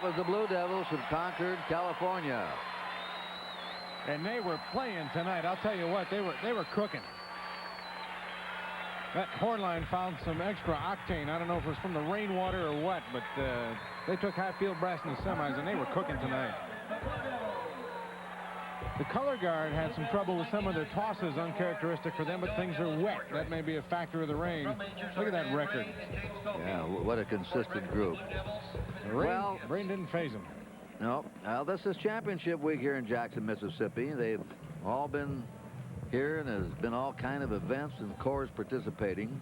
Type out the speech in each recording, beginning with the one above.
was the Blue Devils from Concord, California. And they were playing tonight. I'll tell you what, they were cooking. That horn line found some extra octane. I don't know if it was from the rainwater or what, but they took high field brass in the semis, and they were cooking tonight. The color guard had some trouble with some of their tosses, uncharacteristic for them, but things are wet. That may be a factor of the rain. Look at that record. Yeah, what a consistent group. Rain didn't phase them. No. Well, this is championship week here in Jackson, Mississippi. They've all been here, and there's been all kind of events and corps participating.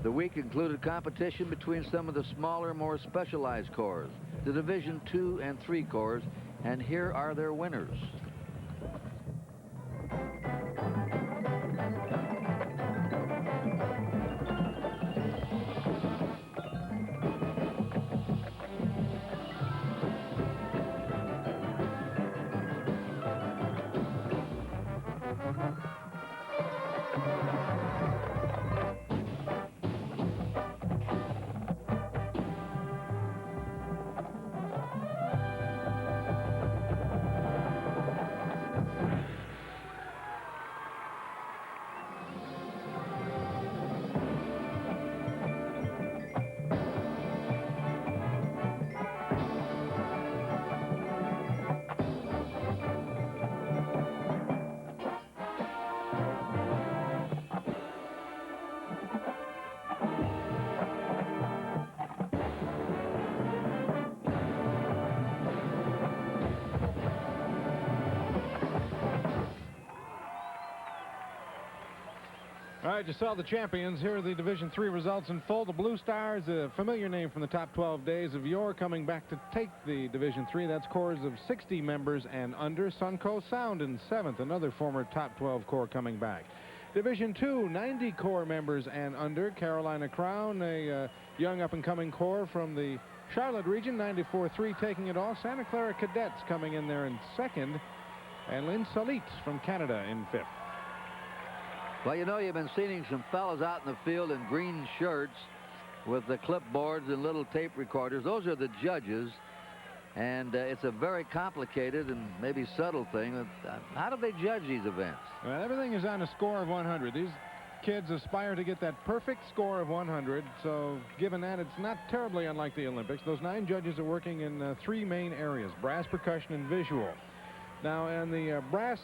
The week included competition between some of the smaller, more specialized corps, the Division II and III corps, and here are their winners. All right, you saw the champions. Here are the Division III results in full. The Blue Stars, a familiar name from the top 12 days of yore, coming back to take the Division III. That's corps of 60 members and under. Suncoast Sound in 7th, another former top 12 corps coming back. Division II, 90 corps members and under. Carolina Crown, a young up-and-coming corps from the Charlotte region, 94-3 taking it all. Santa Clara Cadets coming in there in 2nd. And Lynn Salit from Canada in 5th. Well, you know, you've been seeing some fellas out in the field in green shirts with the clipboards and little tape recorders. Those are the judges, and it's a very complicated and maybe subtle thing. How do they judge these events? Well, everything is on a score of 100. These kids aspire to get that perfect score of 100, so given that, it's not terribly unlike the Olympics. Those 9 judges are working in 3 main areas: brass, percussion, and visual. Now, in the brass,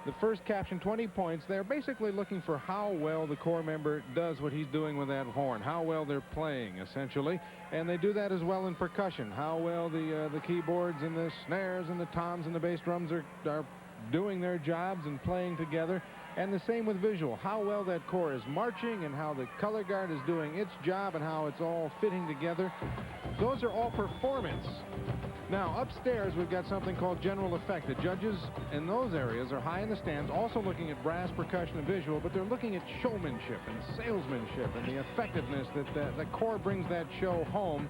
the first caption, 20 points, they're basically looking for how well the corps member does what he's doing with that horn, how well they're playing, essentially. And they do that as well in percussion, how well the keyboards and the snares and the toms and the bass drums are doing their jobs and playing together. And the same with visual, how well that corps is marching and how the color guard is doing its job and how it's all fitting together. Those are all performance. Now, upstairs, we've got something called general effect. The judges in those areas are high in the stands, also looking at brass, percussion, and visual, but they're looking at showmanship and salesmanship and the effectiveness that the corps brings that show home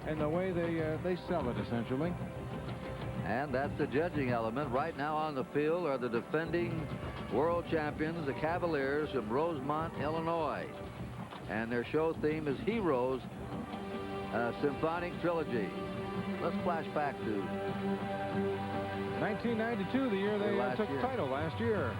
and the way they sell it, essentially. And that's the judging element. Right now on the field are the defending world champions, the Cavaliers from Rosemont, Illinois. And their show theme is Heroes, Symphonic Trilogy. Let's flash back to 1992, the year they took the title last year.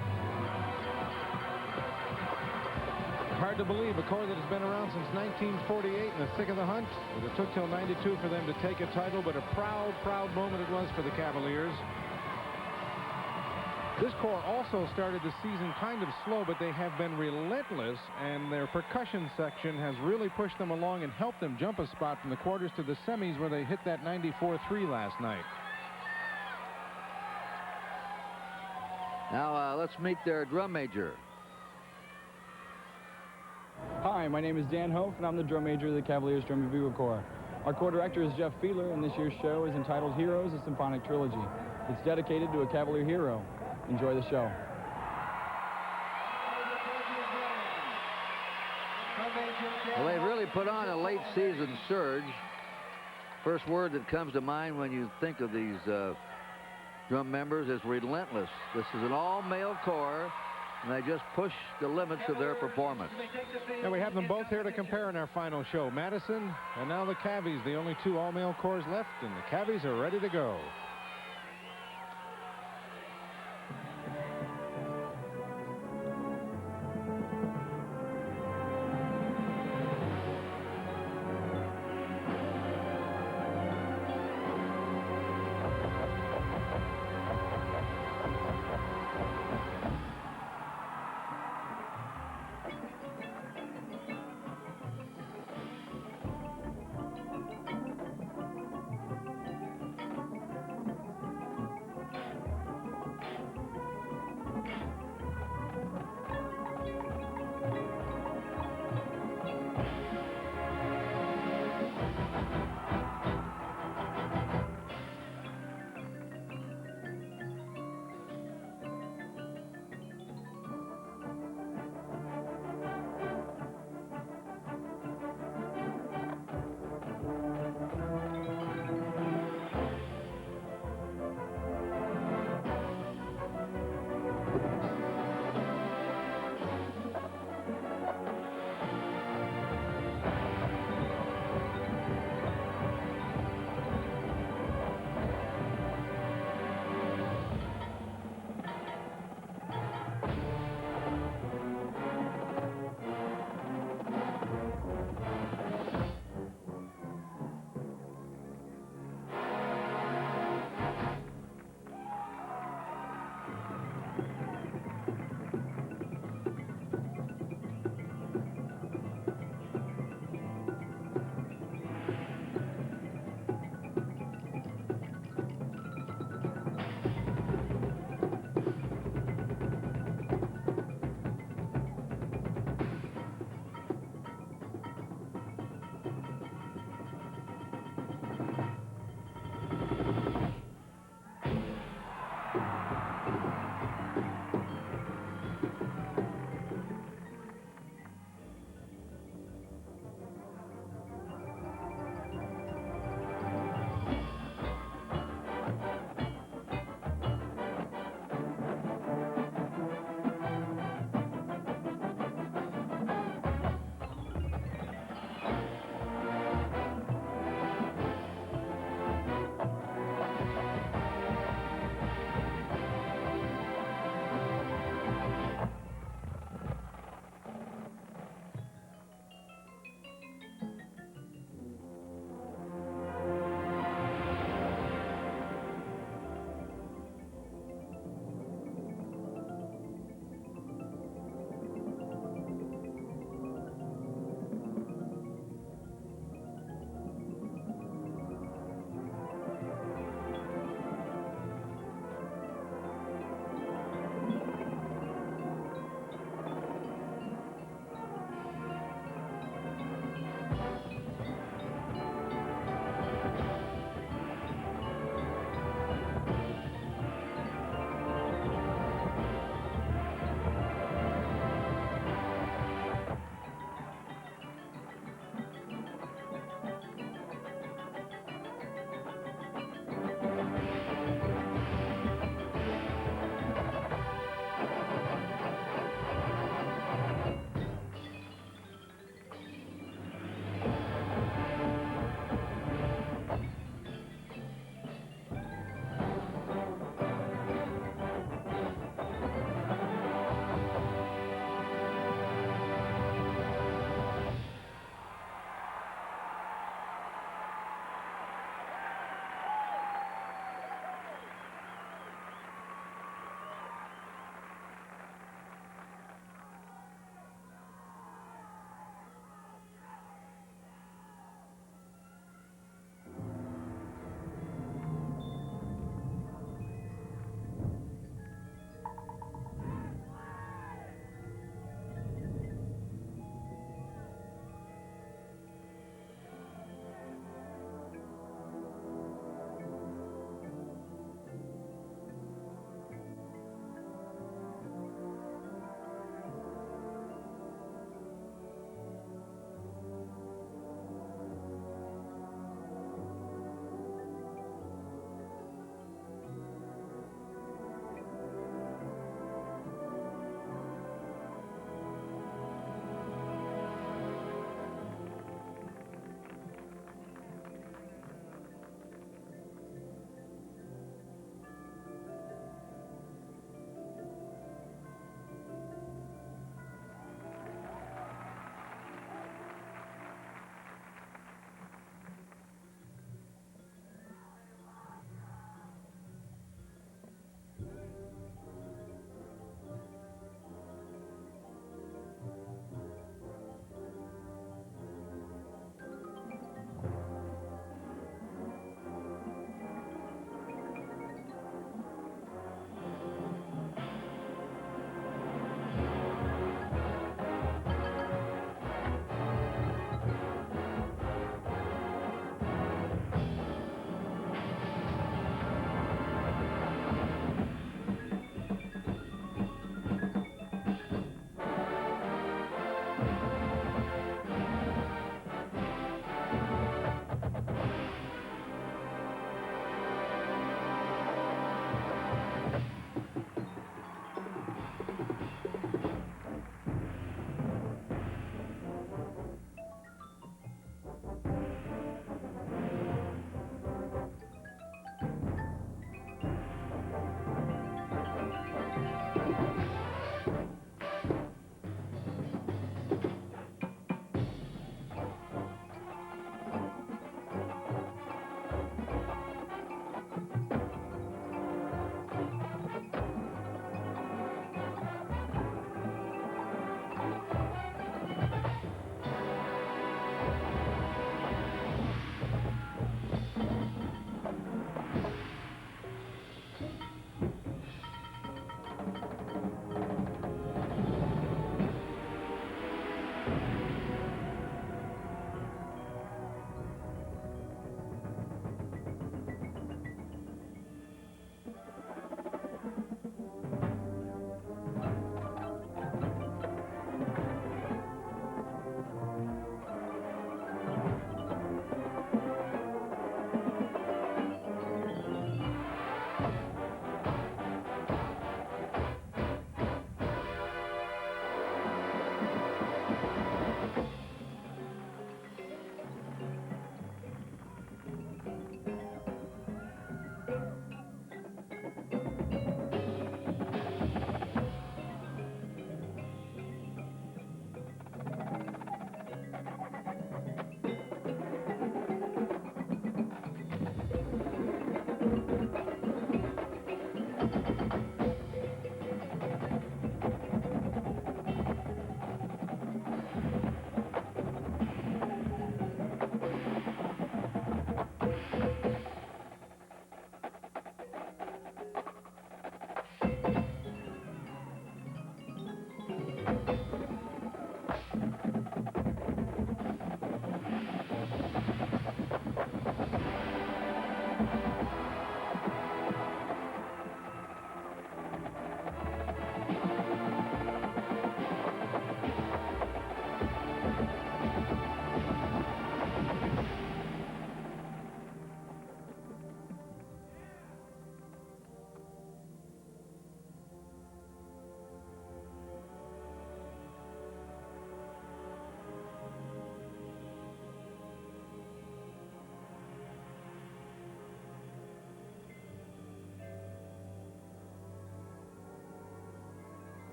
Hard to believe, a corps that has been around since 1948 in the thick of the hunt. It took till 92 for them to take a title, but a proud, proud moment it was for the Cavaliers. This corps also started the season kind of slow, but they have been relentless, and their percussion section has really pushed them along and helped them jump a spot from the quarters to the semis, where they hit that 94-3 last night. Now let's meet their drum major. Hi, my name is Dan Hope, and I'm the drum major of the Cavaliers Drum and Bugle Corps. Our corps director is Jeff Feeler, and this year's show is entitled Heroes, a Symphonic Trilogy. It's dedicated to a Cavalier hero. Enjoy the show. Well, they've really put on a late season surge. First word that comes to mind when you think of these drum members is relentless. This is an all-male corps. and they just push the limits of their performance. And we have them both here to compare in our final show. Madison and now the Cavies, the only two all-male corps left, and the Cavies are ready to go.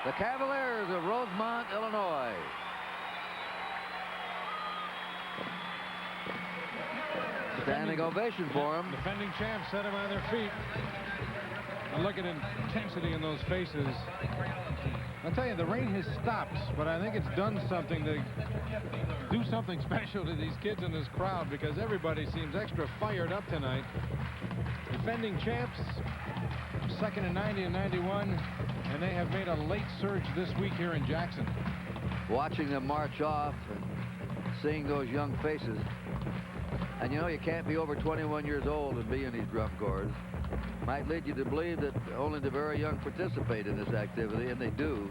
The Cavaliers of Rosemont, Illinois. Standing ovation for them. Defending champs set them on their feet. And look at intensity in those faces. I'll tell you, the rain has stopped, but I think it's done something to do something special to these kids in this crowd, because everybody seems extra fired up tonight. Defending champs, second in 90 and 91, and they have made a late surge this week here in Jackson. Watching them march off and seeing those young faces. And you know, you can't be over 21 years old and be in these drum corps. Might lead you to believe that only the very young participate in this activity, and they do.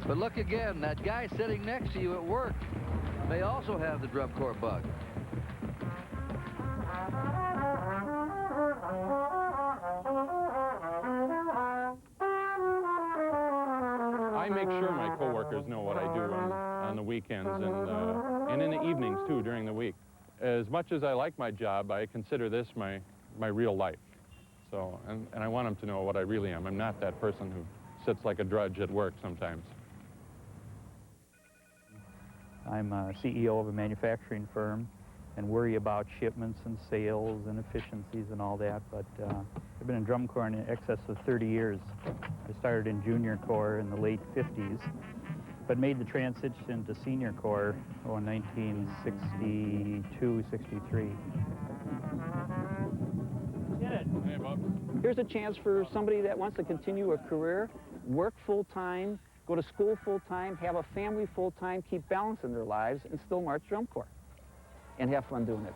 But look again, that guy sitting next to you at work may also have the drum corps bug. I make sure my coworkers know what I do on the weekends and in the evenings too during the week. as much as I like my job, I consider this my real life. So, and I want them to know what I really am. I'm not that person who sits like a drudge at work sometimes. I'm a CEO of a manufacturing firm and worry about shipments and sales and efficiencies and all that, but I've been in drum corps in excess of 30 years. I started in junior corps in the late 50s, but made the transition to senior corps in 1962, 63. Hey, Bob. Here's a chance for somebody that wants to continue a career, work full-time, go to school full-time, have a family full-time, keep balance in their lives, and still march drum corps and have fun doing it.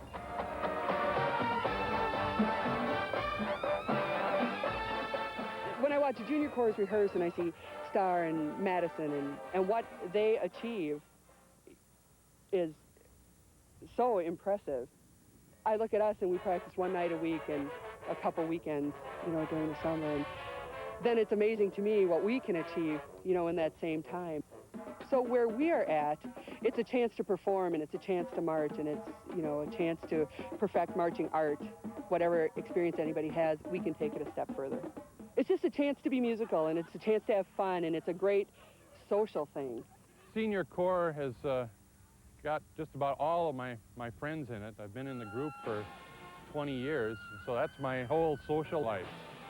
When I watch junior corps rehearse and I see Starr and Madison and what they achieve is so impressive. I look at us and we practice one night a week and a couple weekends, you know, during the summer. And then it's amazing to me what we can achieve, you know, in that same time. So where we are at, it's a chance to perform and it's a chance to march and it's, you know, a chance to perfect marching art. Whatever experience anybody has, we can take it a step further. It's just a chance to be musical and it's a chance to have fun and it's a great social thing. Senior corps has got just about all of my friends in it. I've been in the group for 20 years, so that's my whole social life.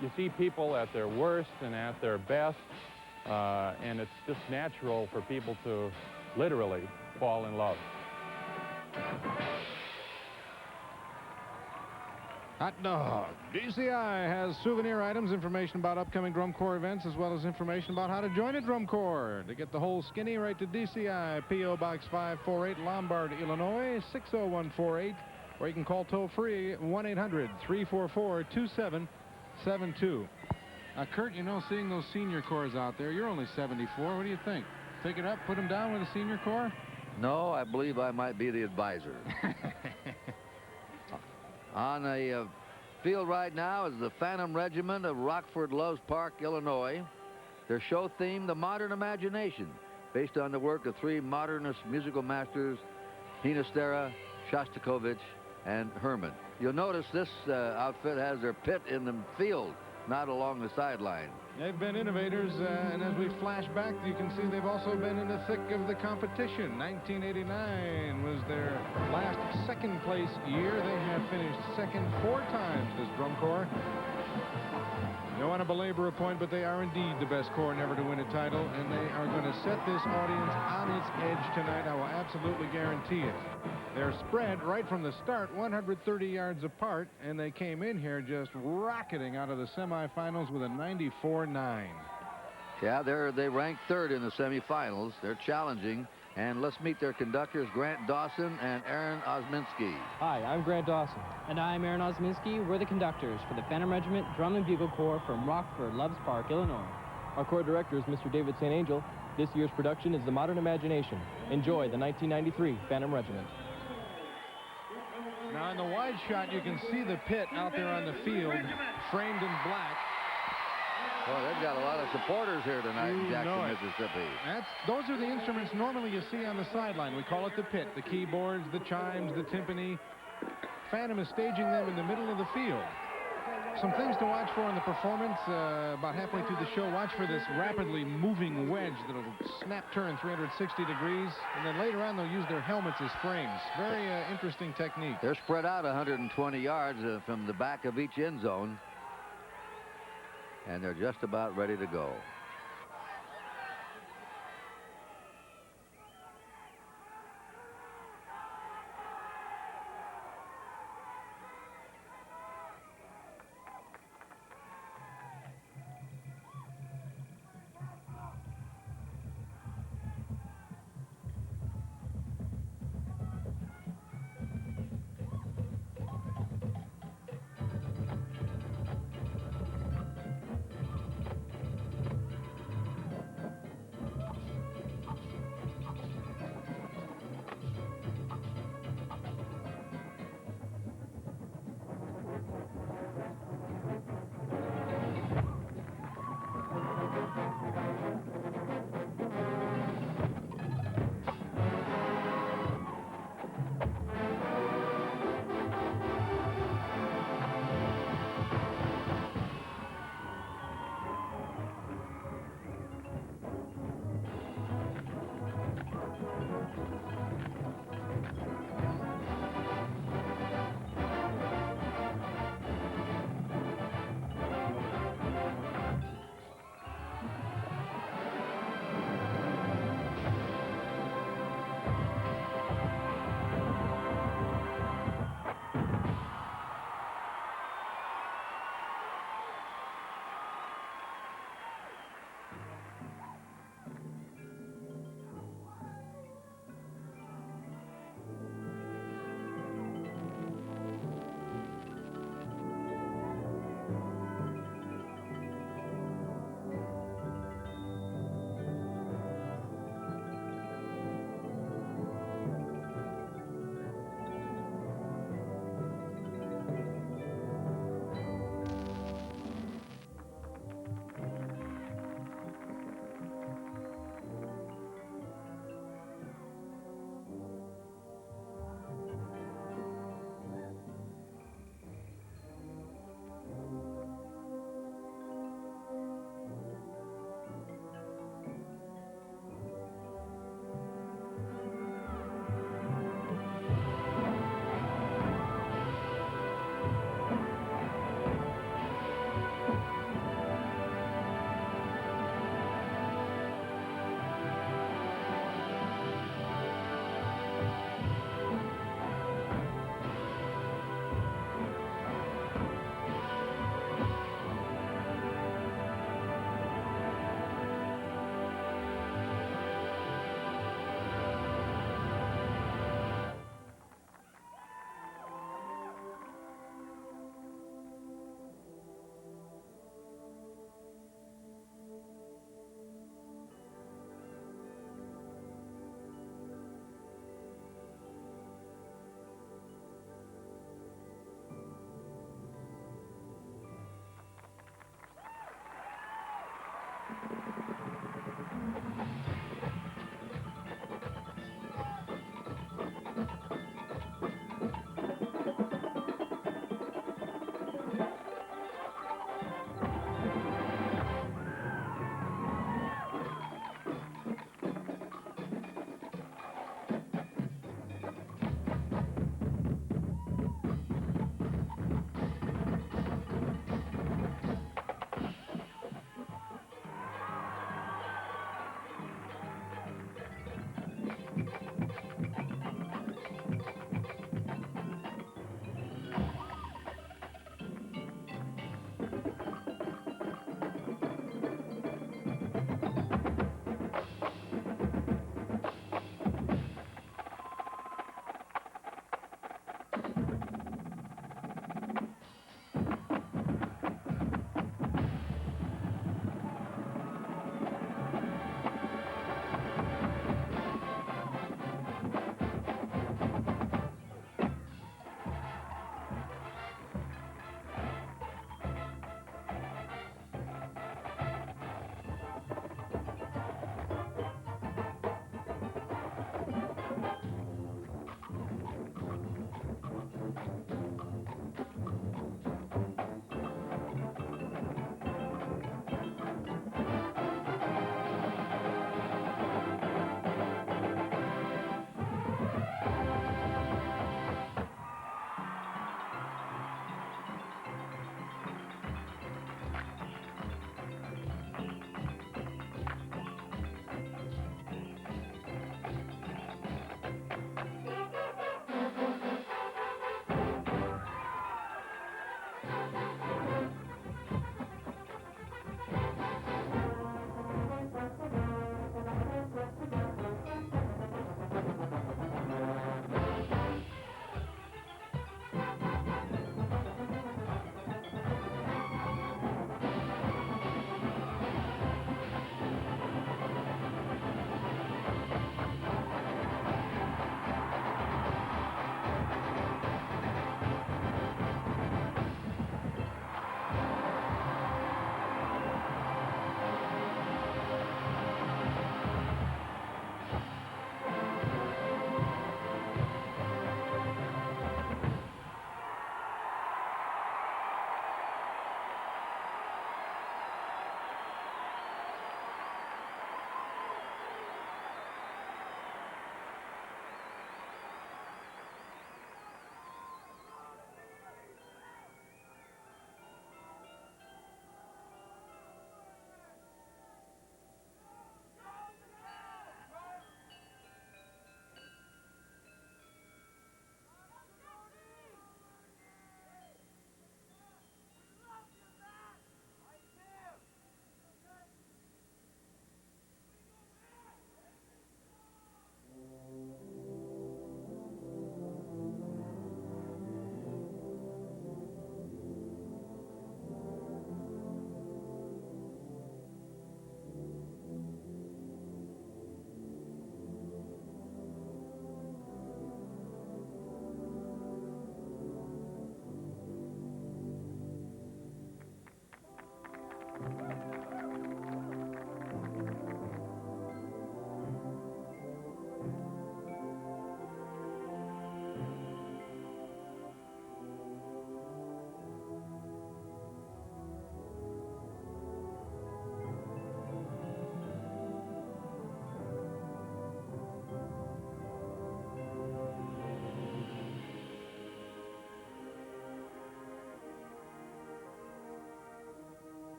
You see people at their worst and at their best, and it's just natural for people to literally fall in love. Hot dog. DCI has souvenir items, information about upcoming drum corps events, as well as information about how to join a drum corps. To get the whole skinny, write to DCI, P.O. Box 548, Lombard, Illinois, 60148, or you can call toll-free 1-800-344-2772. Kurt, you know, seeing those senior corps out there, you're only 74. What do you think? Pick it up, put them down with a senior corps? No, I believe I might be the advisor. On the field right now is the Phantom Regiment of Rockford Loves Park, Illinois. Their show theme, The Modern Imagination, based on the work of three modernist musical masters, Hinastera, Shostakovich, and Herman. You'll notice this outfit has their pit in the field, not along the sideline. They've been innovators, and as we flash back, you can see they've also been in the thick of the competition. 1989 was their last second-place year. They have finished second 4 times, this drum corps. Don't want to belabor a point, but they are indeed the best corps never to win a title, and they are going to set this audience on its edge tonight. I will absolutely guarantee it. They're spread right from the start 130 yards apart, and they came in here just rocketing out of the semifinals with a 94-9. Yeah, they ranked 3rd in the semifinals. They're challenging. And let's meet their conductors, Grant Dawson and Aaron Osminski. Hi, I'm Grant Dawson. And I'm Aaron Osminski. We're the conductors for the Phantom Regiment Drum and Bugle Corps from Rockford, Loves Park, Illinois. Our corps director is Mr. David St. Angel. This year's production is The Modern Imagination. Enjoy the 1993 Phantom Regiment. Now, in the wide shot, you can see the pit out there on the field, framed in black. Well, they've got a lot of supporters here tonight in Jackson, Mississippi. Those are the instruments normally you see on the sideline. We call it the pit. The keyboards, the chimes, the timpani. Phantom is staging them in the middle of the field. Some things to watch for in the performance. About halfway through the show, watch for this rapidly moving wedge that'll snap turn 360 degrees. And then later on, they'll use their helmets as frames. Very interesting technique. They're spread out 120 yards from the back of each end zone. And they're just about ready to go.